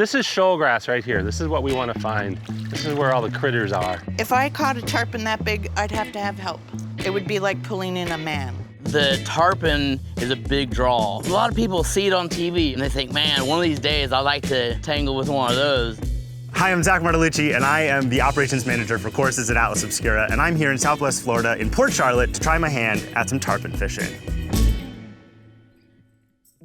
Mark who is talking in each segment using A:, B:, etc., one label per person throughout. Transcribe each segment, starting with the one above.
A: This is shoal grass right here. This is what we want to find. This is where all the critters are.
B: If I caught a tarpon that big, I'd have to have help. It would be like pulling in a man.
C: The tarpon is a big draw. A lot of people see it on TV and they think, man, one of these days I'd like to tangle with one of those.
D: Hi, I'm Zak Martellucci, and I am the operations manager for courses at Atlas Obscura, and I'm here in Southwest Florida in Port Charlotte to try my hand at some tarpon fishing.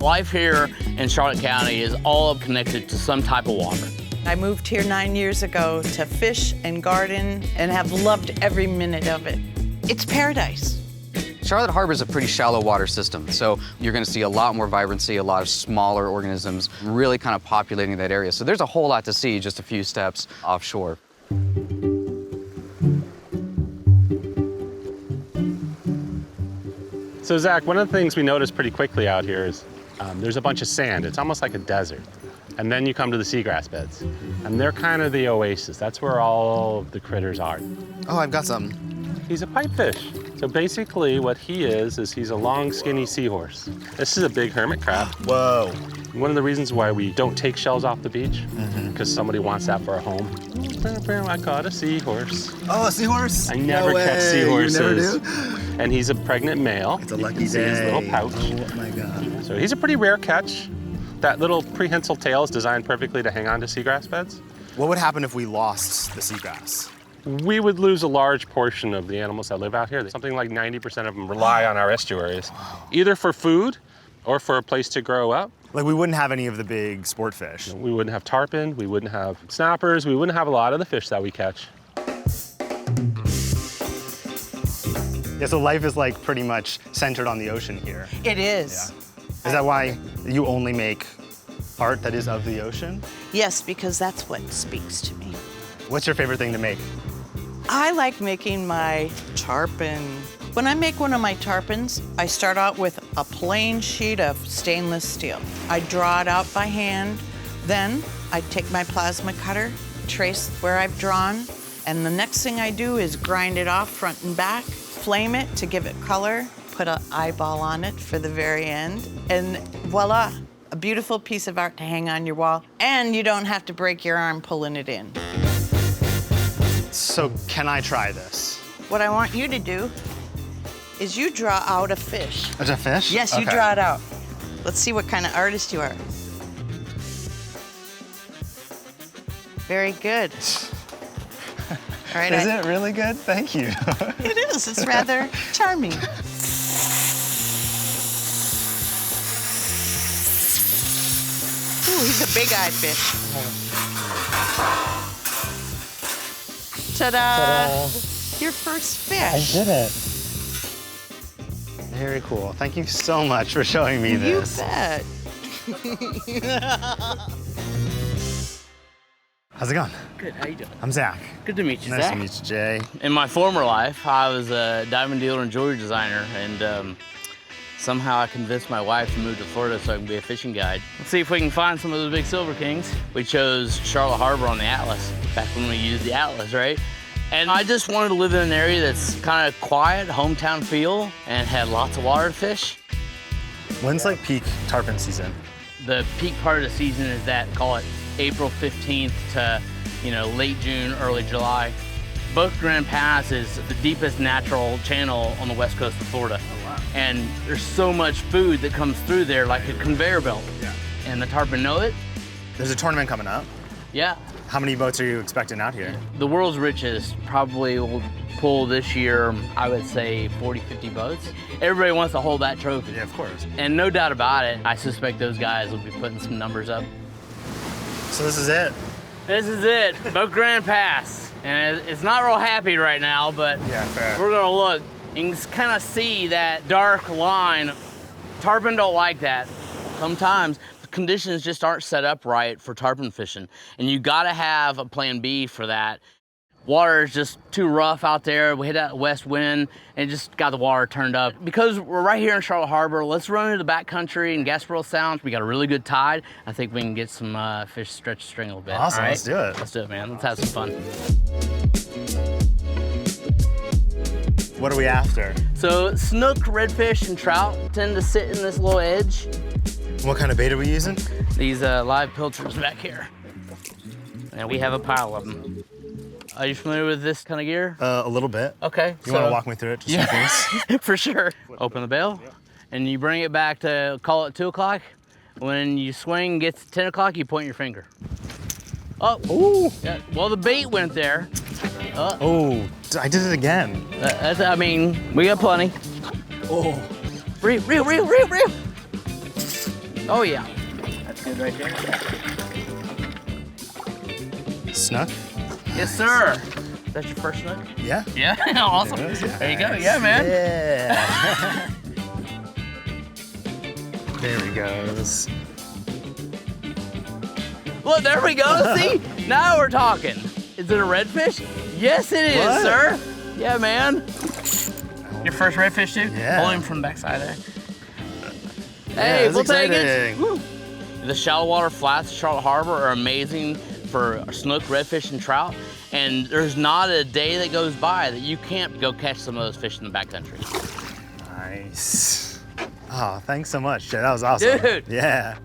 C: Life here in Charlotte County is all connected to some type of water.
B: I moved here 9 years ago to fish and garden and have loved every minute of it. It's paradise.
E: Charlotte Harbor is a pretty shallow water system, so you're going to see a lot more vibrancy, a lot of smaller organisms really kind of populating that area. So there's a whole lot to see just a few steps offshore.
A: So Zach, one of the things we noticed pretty quickly out here is there's a bunch of sand. It's almost like a desert. And then you come to the seagrass beds, and they're kind of the oasis. That's where all of the critters are.
E: Oh, I've got something.
A: He's a pipefish. So basically what he is he's a long, skinny seahorse. This is a big hermit crab.
D: Whoa.
A: One of the reasons why we don't take shells off the beach, because somebody wants that for a home. I caught a seahorse.
D: Oh, a seahorse?
A: I never catch seahorses.
D: You never do?
A: And he's a pregnant male.
D: It's a lucky
A: you can see
D: day.
A: his little pouch.
D: Oh my God.
A: So he's a pretty rare catch. That little prehensile tail is designed perfectly to hang on to seagrass beds.
D: What would happen if we lost the seagrass?
A: We would lose a large portion of the animals that live out here. Something like 90% of them rely on our estuaries, either for food or for a place to grow up.
D: Like, we wouldn't have any of the big sport fish.
A: We wouldn't have tarpon, we wouldn't have snappers, we wouldn't have a lot of the fish that we catch.
D: Yeah, so life is like pretty much centered on the ocean here.
B: It is.
D: Yeah. Is that why you only make art that is of the ocean?
B: Yes, because that's what speaks to me.
D: What's your favorite thing to make?
B: I like making my tarpon. When I make one of my tarpons, I start out with a plain sheet of stainless steel. I draw it out by hand. Then I take my plasma cutter, trace where I've drawn, and the next thing I do is grind it off front and back, flame it to give it color, put an eyeball on it for the very end, and voila, a beautiful piece of art to hang on your wall, and you don't have to break your arm pulling it in.
D: So can I try this?
B: What I want you to do is you draw out a fish.
D: It's a fish?
B: Yes, you
D: Okay.
B: draw it out. Let's see what kind of artist you are. Very good. All right,
D: Is it really good? Thank you.
B: It is. It's rather charming. Ooh, he's a big-eyed fish. Ta-da! Your first fish.
D: did it. Very cool. Thank you so much for showing me this.
B: You bet.
D: How's it going?
C: Good, how you doing?
D: I'm Zach.
C: Good to meet you,
D: Nice
C: Zach.
D: to meet you, Jay.
C: In my former life, I was a diamond dealer and jewelry designer, and somehow I convinced my wife to move to Florida so I can be a fishing guide. Let's see if we can find some of those big silver kings. We chose Charlotte Harbor on the Atlas, back when we used the Atlas, right? And I just wanted to live in an area that's kind of quiet, hometown feel, and had lots of water to fish.
D: When's like peak tarpon season?
C: The peak part of the season is that, call it April 15th to, late June, early July. Boca Grande Pass is the deepest natural channel on the west coast of Florida.
D: Oh, wow.
C: And there's so much food that comes through there like a conveyor belt.
D: Yeah.
C: And the tarpon know it.
D: There's a tournament coming up.
C: Yeah.
D: How many boats are you expecting out here?
C: The world's richest probably will pull this year, I would say 40, 50 boats. Everybody wants to hold that trophy.
D: Yeah, of course.
C: And no doubt about it, I suspect those guys will be putting some numbers up.
D: So this is it?
C: This is it, Boca Grande Pass. And it's not real happy right now, but
D: Yeah, fair.
C: we're gonna look. You can kind of see that dark line. Tarpon don't like that. Sometimes the conditions just aren't set up right for tarpon fishing, and you gotta have a plan B for that. Water is just too rough out there. We hit that west wind and just got the water turned up. Because we're right here in Charlotte Harbor, let's run into the backcountry in Gasparilla Sound. We got a really good tide. I think we can get some fish stretch the string a little bit.
D: Awesome,
C: all right?
D: let's do it.
C: Let's do it, man. Let's have some fun.
D: What are we after?
C: So snook, redfish, and trout tend to sit in this little edge.
D: What kind of bait are we using?
C: these live pilchards back here. And we have a pile of them. Are you familiar with this kind of gear?
D: A little bit.
C: Okay.
D: You want to walk me through it just in case?
C: For sure. Open the bail, and you bring it back to call it 2 o'clock. When you swing, gets 10 o'clock, you point your finger. Oh,
D: Ooh.
C: yeah. Well, the bait went there.
D: Oh, I did it again.
C: I mean, we got plenty.
D: Oh.
C: Reel. Oh, yeah. That's good right there.
D: Snook?
C: Yes, sir. Is that your first snook?
D: Yeah.
C: Yeah, awesome.
D: There it is.
C: There you go. Yeah, man.
D: Yeah. There he goes.
C: Look, there we go. See? Now we're talking. Is it a redfish? Yes, it is,
D: What?
C: sir. Yeah, man. Your first redfish, too?
D: Yeah.
C: Pull him from the backside there.
D: Yeah,
C: Hey,
D: that's
C: we'll take it.
D: exciting.
C: Woo. The shallow water flats of Charlotte Harbor are amazing for snook, redfish, and trout. And there's not a day that goes by that you can't go catch some of those fish in the backcountry.
D: Nice. Oh, thanks so much. That was awesome.
C: Dude.
D: Yeah.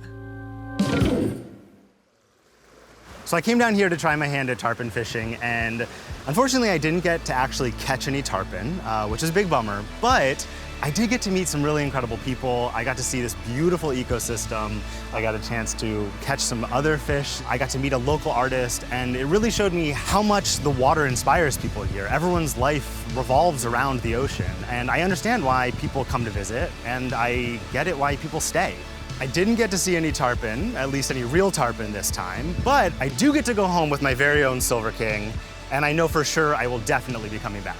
D: So I came down here to try my hand at tarpon fishing, and unfortunately I didn't get to actually catch any tarpon, which is a big bummer, but I did get to meet some really incredible people. I got to see this beautiful ecosystem. I got a chance to catch some other fish. I got to meet a local artist, and it really showed me how much the water inspires people here. Everyone's life revolves around the ocean, and I understand why people come to visit, and I get it why people stay. I didn't get to see any tarpon, at least any real tarpon this time, but I do get to go home with my very own Silver King, and I know for sure I will definitely be coming back.